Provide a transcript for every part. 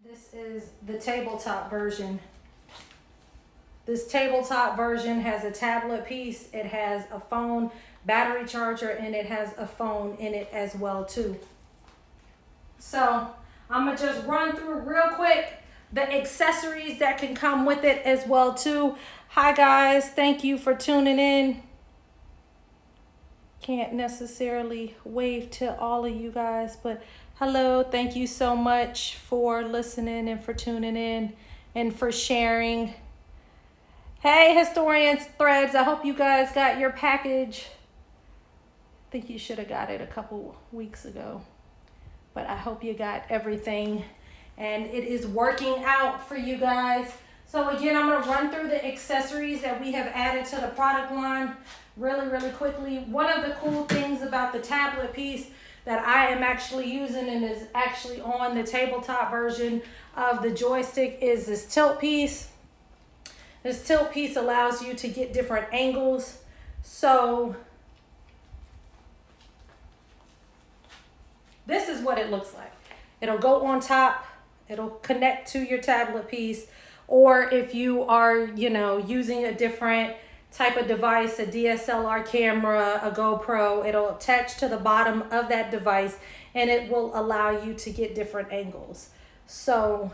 This is the tabletop version. This tabletop version has a tablet piece, it has a phone battery charger, and it has a phone in it as well too. So I'm gonna just run through real quick the accessories that can come with it as well too. Hi guys, thank you for tuning in. Can't necessarily wave to all of you guys, but hello, thank you so much for listening and for tuning in and for sharing. Hey, Historians Threads, I hope you guys got your package. I think you should have got it a couple weeks ago, but I hope you got everything and it is working out for you guys. So again, I'm gonna run through the accessories that we have added to the product line really quickly. One of the cool things about the tablet piece that I am actually using and is actually on the tabletop version of the Joistik is this tilt piece. This tilt piece allows you to get different angles. So this is what it looks like. It'll go on top, it'll connect to your tablet piece, or if you are, using a different type of device, a DSLR camera, a GoPro, it'll attach to the bottom of that device and it will allow you to get different angles. So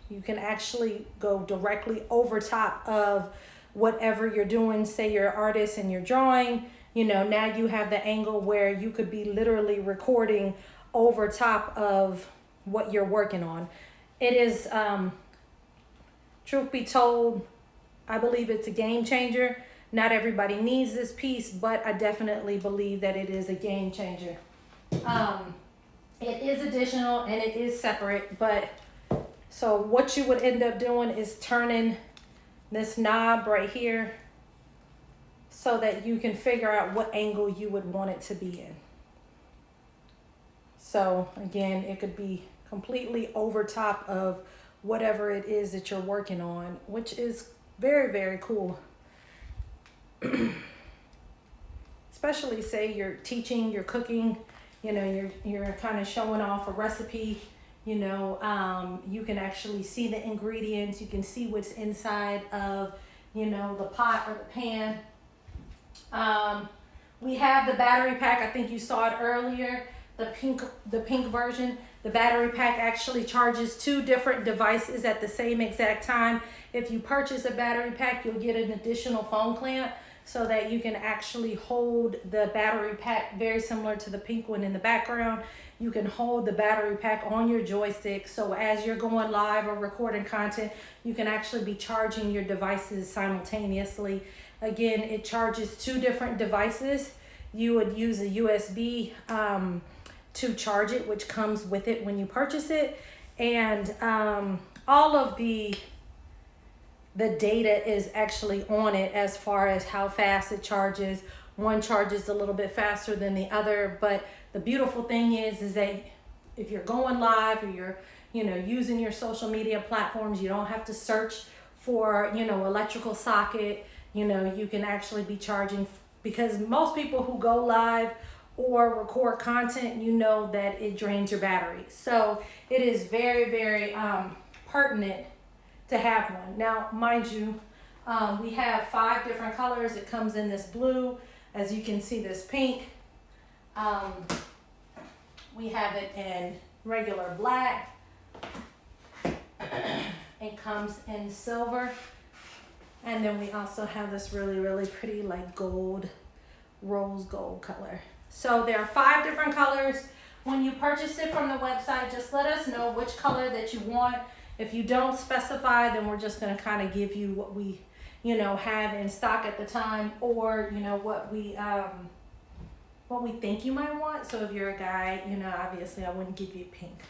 you can actually go directly over top of whatever you're doing. Say you're an artist and you're drawing, now you have the angle where you could be literally recording over top of what you're working on. It is, truth be told, I believe it's a game changer. Not everybody needs this piece, but I definitely believe that it is a game changer. It is additional and it is separate, but so what you would end up doing is turning this knob right here so that you can figure out what angle you would want it to be in. So again, it could be completely over top of whatever it is that you're working on, which is very cool. Especially say you're teaching, you're cooking, you're kind of showing off a recipe, you can actually see the ingredients, you can see what's inside of, the pot or the pan. We have the battery pack. I think you saw it earlier, the pink version. The battery pack actually charges 2 different devices at the same exact time. If you purchase a battery pack, you'll get an additional phone clamp so that you can actually hold the battery pack, very similar to the pink one in the background. You can hold the battery pack on your joystick, so as you're going live or recording content, you can actually be charging your devices simultaneously. Again, it charges 2 different devices. You would use a USB to charge it, which comes with it when you purchase it, and all of the data is actually on it as far as how fast it charges. One charges a little bit faster than the other, but the beautiful thing is that if you're going live or you're using your social media platforms, you don't have to search for electrical socket. You can actually be charging, because most people who go live or record content, that it drains your battery. So it is very pertinent to have one. Now, mind you, we have 5 different colors. It comes in this blue, as you can see, this pink. We have it in regular black. It comes in silver. And then we also have this really pretty like gold, rose gold color. So there are 5 different colors. When you purchase it from the website, just let us know which color that you want. If you don't specify, then we're just going to kind of give you what we, have in stock at the time, or, what we think you might want. So if you're a guy, obviously I wouldn't give you pink,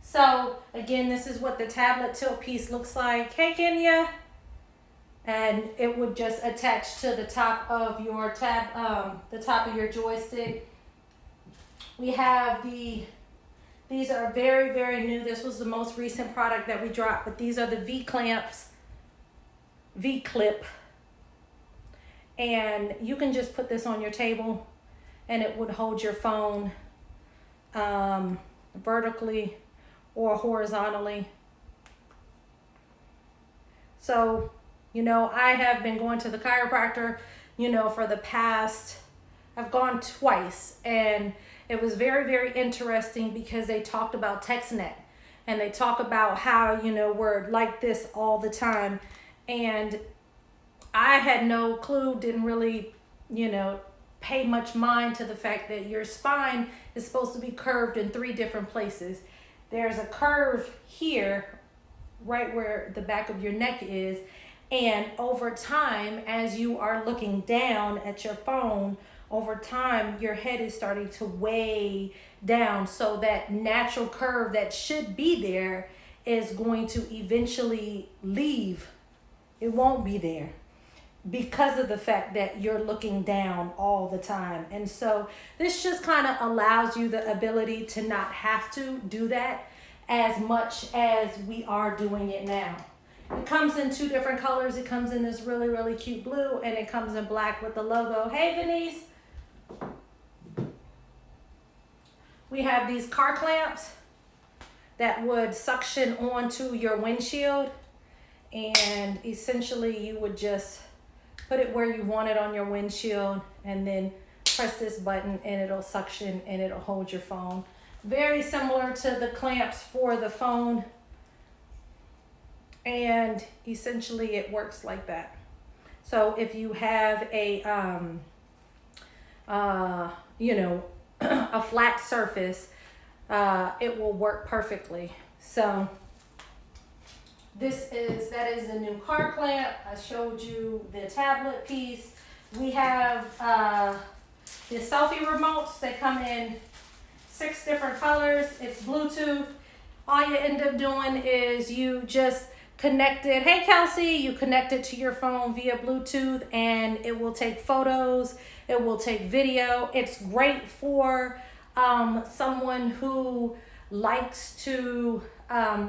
So again, this is what the tablet tilt piece looks like. Hey, Kenya. And it would just attach to the top of your the top of your joystick. We have these are very new. This was the most recent product that we dropped, but these are the V-clip. And you can just put this on your table and it would hold your phone vertically or horizontally. So, you know, I have been going to the chiropractor, you know, for the past, I've gone twice, and it was very, very interesting because they talked about TextNet, and they talk about how, you know, we're like this all the time. And I had no clue, didn't really, you know, pay much mind to the fact that your spine is supposed to be curved in 3 different places. There's a curve here, right where the back of your neck is. And over time, as you are looking down at your phone, over time, your head is starting to weigh down. So that natural curve that should be there is going to eventually leave. It won't be there because of the fact that you're looking down all the time. And so this just kind of allows you the ability to not have to do that as much as we are doing it now. It comes in 2 different colors. It comes in this really, really cute blue, and it comes in black with the logo. Hey, Venice. We have these car clamps that would suction onto your windshield, and essentially you would just put it where you want it on your windshield, and then press this button and it'll suction and it'll hold your phone. Very similar to the clamps for the phone, and essentially it works like that. So if you have a you know, a flat surface, it will work perfectly. So that is the new car clamp. I showed you the tablet piece. We have the Selfie Remotes. They come in 6 different colors. It's Bluetooth. All you end up doing is you just connect it. Hey, Kelsey, you connect it to your phone via Bluetooth, and it will take photos. It will take video. It's great for someone who likes to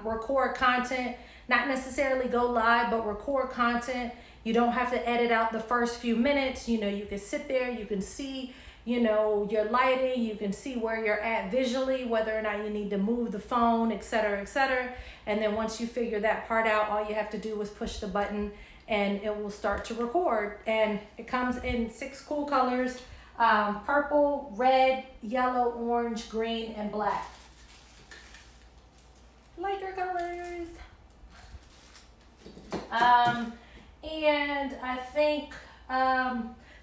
record content, not necessarily go live, but record content. You don't have to edit out the first few minutes. You know, you can sit there, you can see, you know, your lighting, you can see where you're at visually, whether or not you need to move the phone, etc., etc. And then once you figure that part out, all you have to do is push the button and it will start to record. And it comes in 6 cool colors: purple, red, yellow, orange, green, and black. Lighter colors. And I think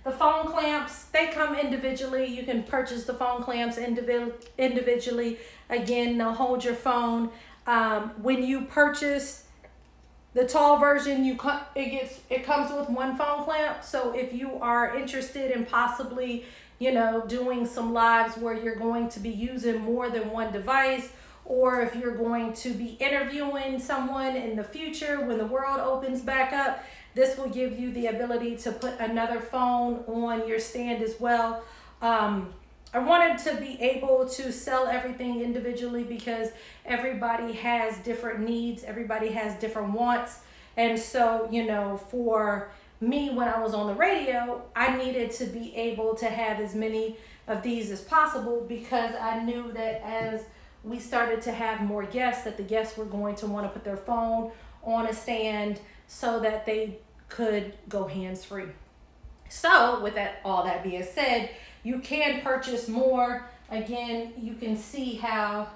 the phone clamps, they come individually. You can purchase the phone clamps individually. Again, they'll hold your phone. When you purchase the tall version, it comes with 1 phone clamp. So if you are interested in possibly, you know, doing some lives where you're going to be using more than 1 device, or if you're going to be interviewing someone in the future when the world opens back up, this will give you the ability to put another phone on your stand as well. I wanted to be able to sell everything individually because everybody has different needs, everybody has different wants. And so, you know, for me, when I was on the radio, I needed to be able to have as many of these as possible, because I knew that as we started to have more guests, that the guests were going to want to put their phone on a stand so that they could go hands-free. So with that, all that being said, you can purchase more. Again, you can see how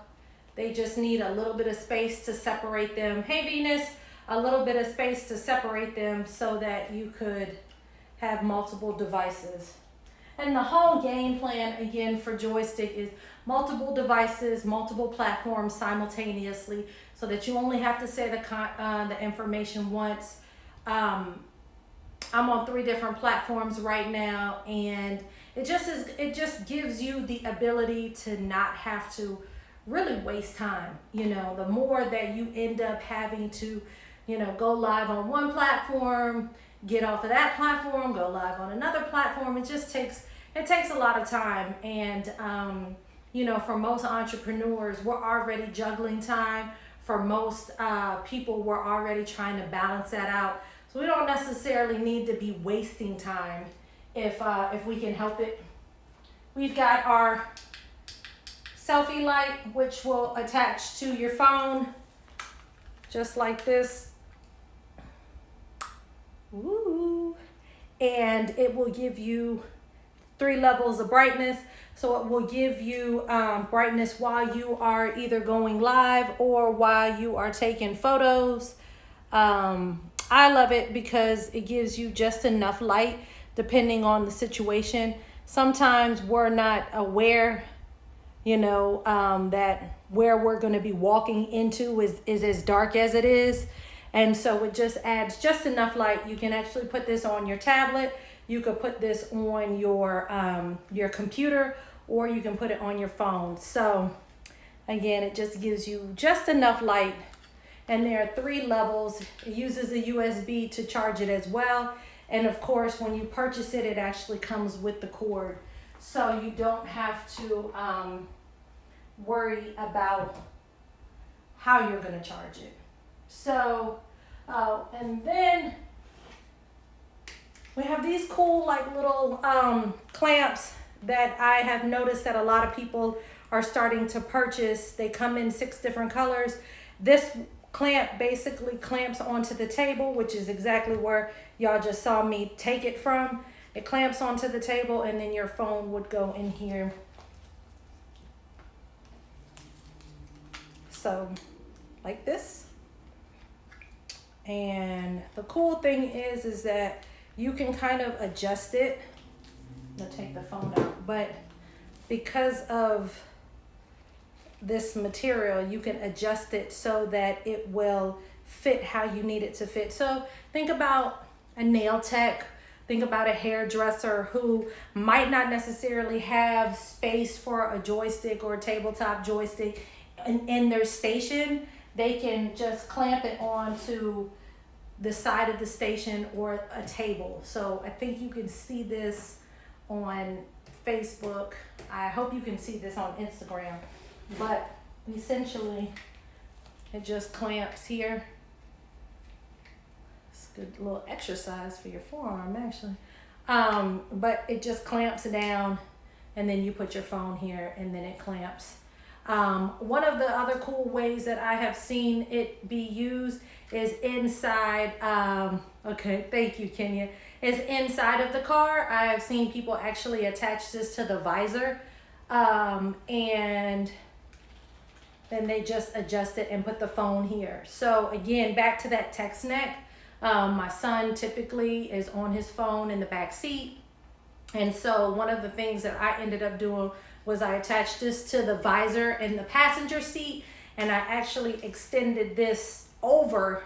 they just need a little bit of space to separate them. Hey, Venus, a little bit of space to separate them so that you could have multiple devices. And the whole game plan, again, for Joistik is multiple devices, multiple platforms simultaneously, so that you only have to say the information once. I'm on 3 different platforms right now, and it just gives you the ability to not have to really waste time. You know, the more that you end up having to, you know, go live on one platform, get off of that platform, go live on another platform, it takes a lot of time. And you know, for most entrepreneurs, we're already juggling time. For most people, we're already trying to balance that out. So we don't necessarily need to be wasting time if we can help it. We've got our Selfie Light, which will attach to your phone just like this. Ooh. And it will give you 3 levels of brightness. So it will give you brightness while you are either going live or while you are taking photos. I love it because it gives you just enough light depending on the situation. Sometimes we're not aware, you know, that where we're going to be walking into is as dark as it is. And so it just adds just enough light. You can actually put this on your tablet. You could put this on your computer, or you can put it on your phone. So again, it just gives you just enough light. And there are 3 levels. It uses a USB to charge it as well. And of course, when you purchase it, it actually comes with the cord. So you don't have to worry about how you're going to charge it. So, and then we have these cool like little clamps that I have noticed that a lot of people are starting to purchase. They come in 6 different colors. This clamp basically clamps onto the table, which is exactly where y'all just saw me take it from. It clamps onto the table, and then your phone would go in here. So like this. And the cool thing is that you can kind of adjust it. I'll take the phone out, but because of this material, you can adjust it so that it will fit how you need it to fit. So think about a nail tech, think about a hairdresser who might not necessarily have space for a joystick or a tabletop joystick in their station. They can just clamp it onto the side of the station or a table. So I think you can see this on Facebook. I hope you can see this on Instagram. But essentially, it just clamps here. It's a good little exercise for your forearm, actually. But it just clamps down, and then you put your phone here, and then it clamps. One of the other cool ways that I have seen it be used is inside, okay, thank you, Kenya, is inside of the car. I have seen people actually attach this to the visor, and then they just adjust it and put the phone here. So again, back to that text neck. My son typically is on his phone in the back seat. And so one of the things that I ended up doing was I attached this to the visor in the passenger seat, and I actually extended this over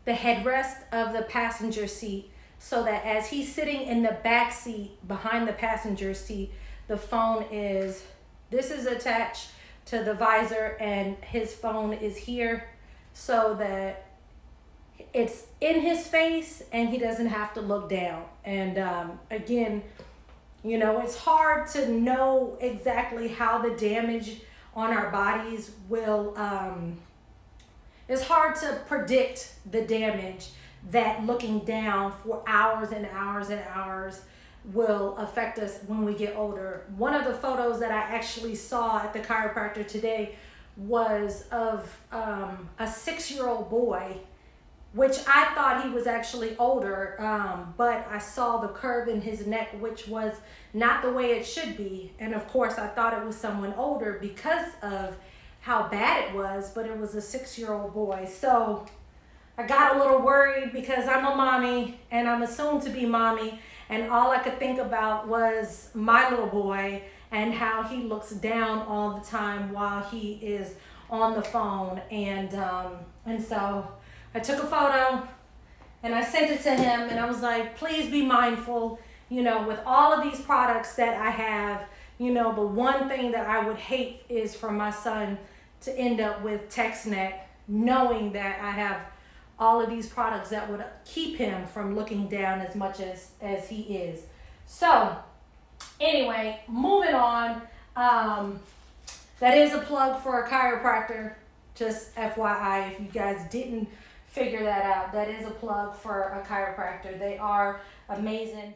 the headrest of the passenger seat so that as he's sitting in the back seat behind the passenger seat, the phone is, this is attached to the visor and his phone is here so that it's in his face and he doesn't have to look down. And again, you know, it's hard to know exactly how the damage on our bodies will, it's hard to predict the damage that looking down for hours and hours and hours will affect us when we get older. One of the photos that I actually saw at the chiropractor today was of a 6-year-old boy, which I thought he was actually older, but I saw the curve in his neck, which was not the way it should be. And of course, I thought it was someone older because of how bad it was, but it was a 6-year-old boy. So I got a little worried because I'm a mommy and I'm a soon-to-be mommy, and all I could think about was my little boy and how he looks down all the time while he is on the phone. And so I took a photo and I sent it to him, and I was like, please be mindful, you know, with all of these products that I have, you know, the one thing that I would hate is for my son to end up with text neck, knowing that I have all of these products that would keep him from looking down as much as he is. So anyway, moving on, that is a plug for a chiropractor, just FYI, if you guys didn't figure that out. That is a plug for a chiropractor. They are amazing.